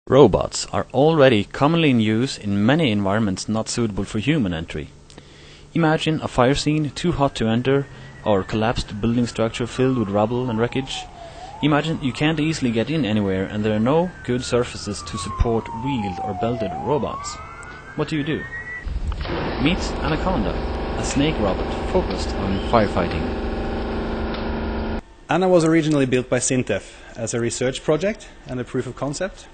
Robots are already commonly in use in many environments not suitable for human entry. Imagine a fire scene too hot to enter, or a collapsed building structure filled with rubble and wreckage. Imagine you can't easily get in anywhere and there are no good surfaces to support wheeled or belted robots. What do? Meet Anaconda, a snake robot focused on firefighting. Anna was originally built by Sintef as a research project and a proof of concept.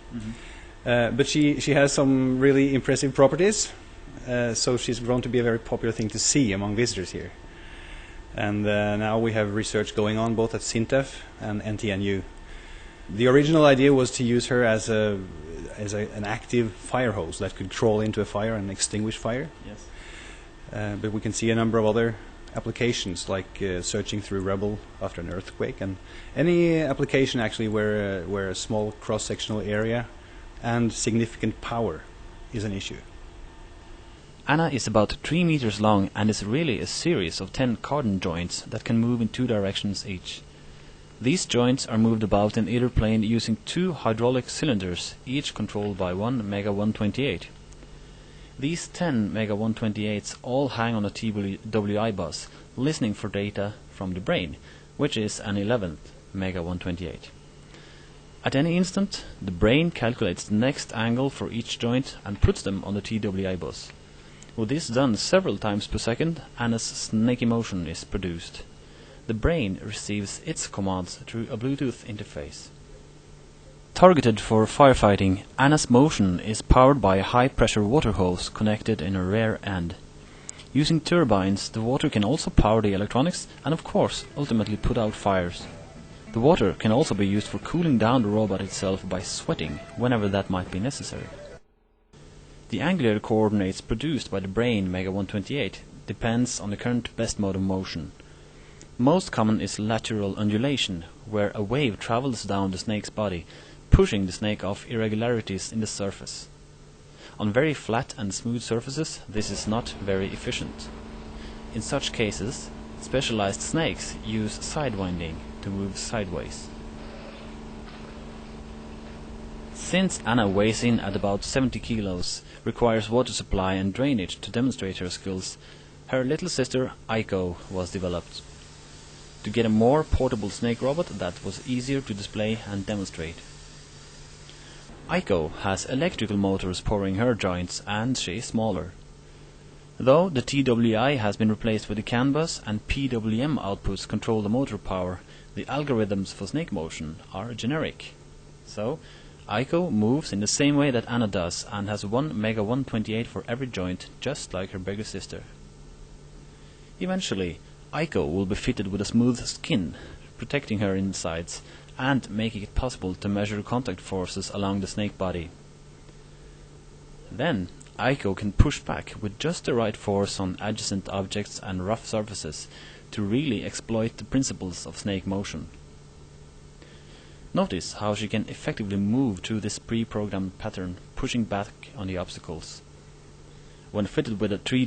But she has some really impressive properties, so she's grown to be a very popular thing to see among visitors here. And now we have research going on both at Sintef and NTNU. The original idea was to use her as an active fire hose that could crawl into a fire and extinguish fire. Yes. But we can see a number of other applications, like searching through rubble after an earthquake, and any application actually where a small cross-sectional area and significant power is an issue. Anna is about 3 meters long and is really a series of 10 cardan joints that can move in 2 directions each. These joints are moved about in either plane using 2 hydraulic cylinders, each controlled by one Mega 128. These 10 Mega 128s all hang on a TWI bus, listening for data from the brain, which is an 11th Mega 128. At any instant, the brain calculates the next angle for each joint and puts them on the TWI bus. With this done several times per second, Anna's snaky motion is produced. The brain receives its commands through a Bluetooth interface. Targeted for firefighting, Anna's motion is powered by a high-pressure water hose connected in a rear end. Using turbines, the water can also power the electronics and, of course, ultimately put out fires. The water can also be used for cooling down the robot itself by sweating, whenever that might be necessary. The angular coordinates produced by the brain Mega 128 depends on the current best mode of motion. Most common is lateral undulation, where a wave travels down the snake's body, pushing the snake off irregularities in the surface. On very flat and smooth surfaces, this is not very efficient. In such cases, specialized snakes use sidewinding to move sideways. Since Anna weighs in at about 70 kilos, requires water supply and drainage to demonstrate her skills, her little sister Aiko was developed to get a more portable snake robot that was easier to display and demonstrate. Aiko has electrical motors powering her joints, and she is smaller. Though the TWI has been replaced with the CAN bus and PWM outputs control the motor power, the algorithms for snake motion are generic. So, Aiko moves in the same way that Anna does and has 1 Mega 128 for every joint, just like her bigger sister. Eventually, Aiko will be fitted with a smooth skin, protecting her insides and making it possible to measure contact forces along the snake body. Then, Aiko can push back with just the right force on adjacent objects and rough surfaces to really exploit the principles of snake motion. Notice how she can effectively move through this pre-programmed pattern, pushing back on the obstacles. When fitted with a 3D